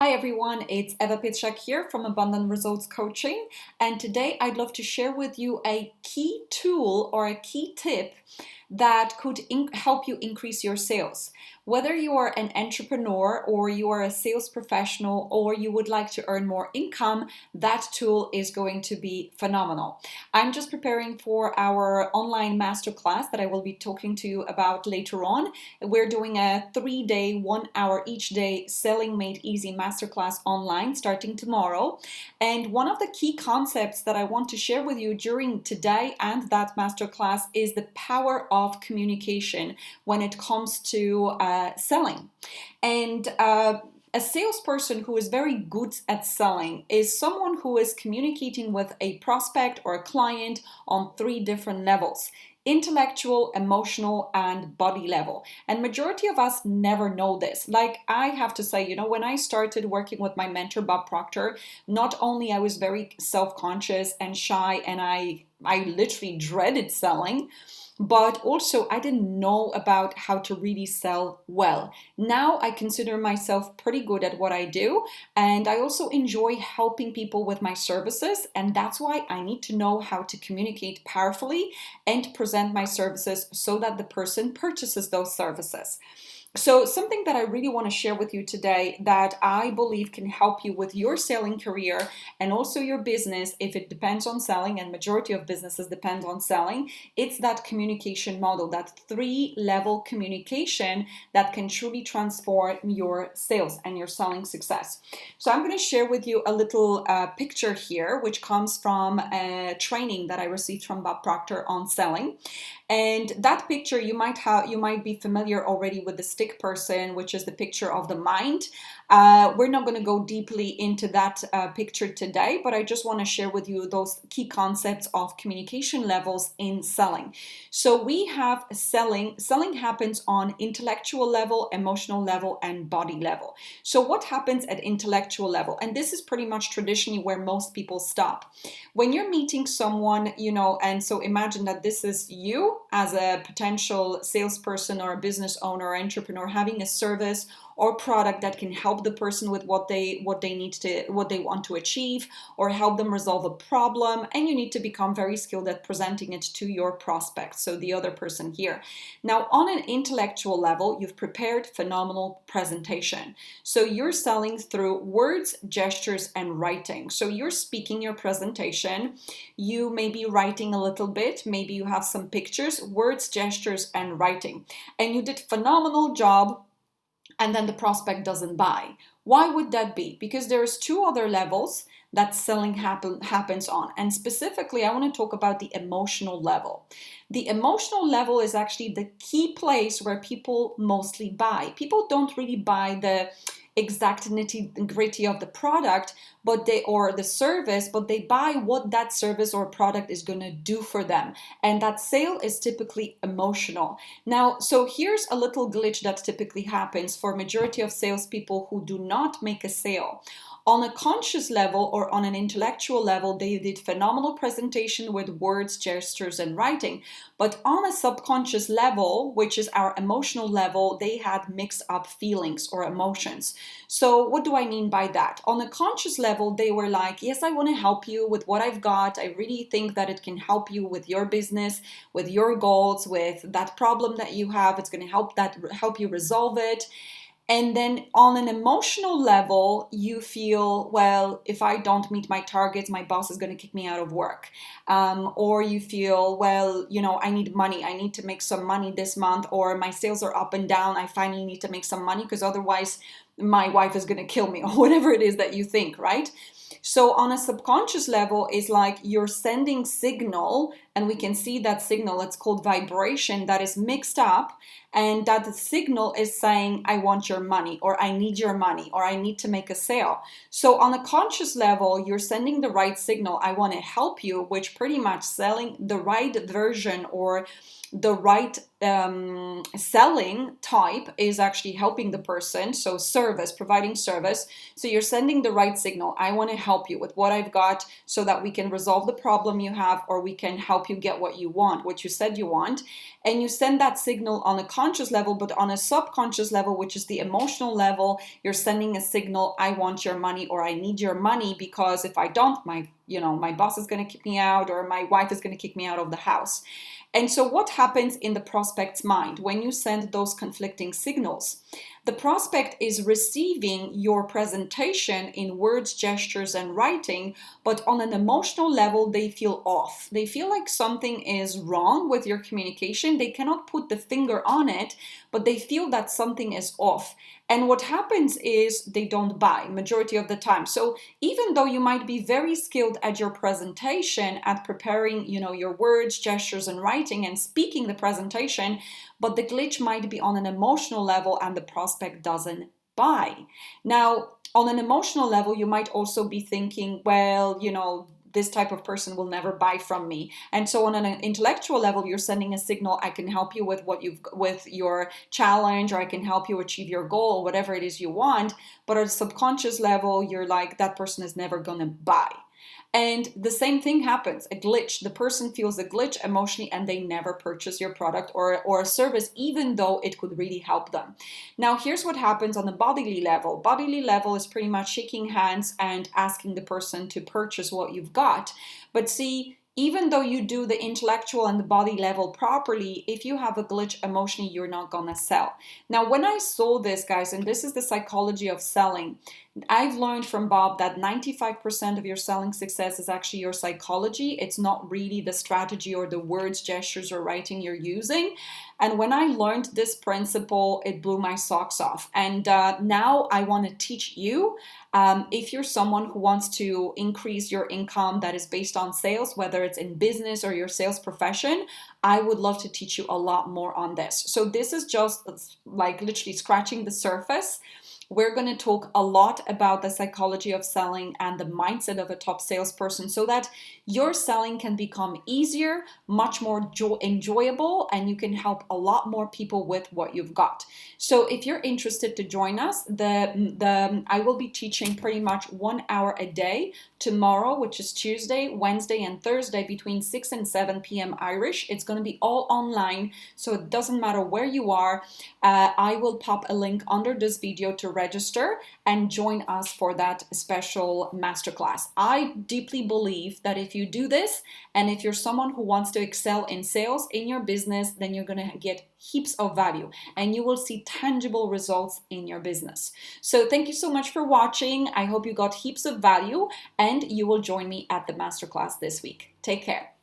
Hi everyone, it's Eva Petschak here from Abundant Results Coaching, and today I'd love to share with you a key tool or a key tip that could help you increase your sales. Whether you are an entrepreneur or you are a sales professional or you would like to earn more income, that tool is going to be phenomenal. I'm just preparing for our online masterclass that I will be talking to you about later on. We're doing a 3-day, 1 hour each day Selling Made Easy masterclass online starting tomorrow. And one of the key concepts that I want to share with you during today and that masterclass is the power of communication when it comes to selling. And a salesperson who is very good at selling is someone who is communicating with a prospect or a client on 3 different levels: intellectual, emotional, and body level. And majority of us never know this. Like, I have to say, when I started working with my mentor, Bob Proctor, not only I was very self-conscious and shy, and I literally dreaded selling, but also I didn't know about how to really sell well. Now I consider myself pretty good at what I do, and I also enjoy helping people with my services, and that's why I need to know how to communicate powerfully and present my services so that the person purchases those services. So something that I really want to share with you today that I believe can help you with your selling career and also your business, if it depends on selling, and majority of businesses depend on selling, it's that communication model, that 3-level communication that can truly transform your sales and your selling success. So I'm going to share with you a little picture here, which comes from a training that I received from Bob Proctor on selling. And that picture, you might be familiar already with the stick person, which is the picture of the mind. We're not going to go deeply into that picture today, but I just want to share with you those key concepts of communication levels in selling. So we have selling. Selling happens on intellectual level, emotional level, and body level. So what happens at intellectual level? And this is pretty much traditionally where most people stop. When you're meeting someone, and so imagine that this is you as a potential salesperson or a business owner or entrepreneur having a service or product that can help the person with what they want to achieve or help them resolve a problem, and you need to become very skilled at presenting it to your prospect, so the other person here. Now, on an intellectual level, you've prepared phenomenal presentation. So you're selling through words, gestures, and writing. So you're speaking your presentation, you may be writing a little bit, maybe you have some pictures, words, gestures, and writing, and you did phenomenal job, and then the prospect doesn't buy. Why would that be? Because there's 2 other levels that selling happens on. And specifically, I want to talk about the emotional level. The emotional level is actually the key place where people mostly buy. People don't really buy the exact nitty-gritty of the product or the service, but they buy what that service or product is going to do for them, and that sale is typically emotional. Now, so here's a little glitch that typically happens for majority of salespeople who do not make a sale. On a conscious level or on an intellectual level, they did phenomenal presentation with words, gestures, and writing. But on a subconscious level, which is our emotional level, they had mixed up feelings or emotions. So what do I mean by that? On a conscious level, they were like, yes, I want to help you with what I've got. I really think that it can help you with your business, with your goals, with that problem that you have. It's going to help you resolve it. And then on an emotional level, you feel, well, if I don't meet my targets, my boss is going to kick me out of work. Or you feel, well, I need money. I need to make some money this month, or my sales are up and down. I finally need to make some money because otherwise my wife is going to kill me, or whatever it is that you think, right? So on a subconscious level, it's like you're sending signal, and we can see that signal, it's called vibration, that is mixed up, and that the signal is saying, I want your money, or I need your money, or I need to make a sale. So on a conscious level, you're sending the right signal, I want to help you, which pretty much selling the right version or the right selling type is actually helping the person, so service, providing service. So you're sending the right signal. I want to help you with what I've got so that we can resolve the problem you have, or we can help you get what you want, what you said you want. And you send that signal on a conscious level, but on a subconscious level, which is the emotional level, you're sending a signal, I want your money, or I need your money, because if I don't, my boss is going to kick me out, or my wife is going to kick me out of the house. And so what happens in the prospect's mind when you send those conflicting signals? The prospect is receiving your presentation in words, gestures, and writing, but on an emotional level, they feel off. They feel like something is wrong with your communication. They cannot put the finger on it, but they feel that something is off. And what happens is they don't buy majority of the time. So even though you might be very skilled at your presentation, at preparing, your words, gestures, and writing and speaking the presentation, but the glitch might be on an emotional level and the prospect doesn't buy. Now, on an emotional level, you might also be thinking, well, this type of person will never buy from me. And so on an intellectual level, you're sending a signal, I can help you with your challenge, or I can help you achieve your goal, whatever it is you want. But at a subconscious level, you're like, that person is never gonna buy. And the same thing happens, a glitch. The person feels a glitch emotionally and they never purchase your product or a service, even though it could really help them. Now, here's what happens on the bodily level. Bodily level is pretty much shaking hands and asking the person to purchase what you've got. But see, even though you do the intellectual and the body level properly, if you have a glitch emotionally, you're not gonna sell. Now, when I saw this, guys, and this is the psychology of selling, I've learned from Bob that 95% of your selling success is actually your psychology. It's not really the strategy or the words, gestures, or writing you're using. And when I learned this principle, it blew my socks off. And now I want to teach you. If you're someone who wants to increase your income that is based on sales, whether it's in business or your sales profession, I would love to teach you a lot more on this. So this is just like literally scratching the surface. We're going to talk a lot about the psychology of selling and the mindset of a top salesperson so that your selling can become easier, much more enjoyable, and you can help a lot more people with what you've got. So if you're interested to join us, I will be teaching pretty much 1 hour a day tomorrow, which is Tuesday, Wednesday, and Thursday between 6 and 7 p.m. Irish. It's going to be all online, so it doesn't matter where you are. I will pop a link under this video to register and join us for that special masterclass. I deeply believe that if you do this, and if you're someone who wants to excel in sales in your business, then you're going to get heaps of value and you will see tangible results in your business. So thank you so much for watching. I hope you got heaps of value and you will join me at the masterclass this week. Take care.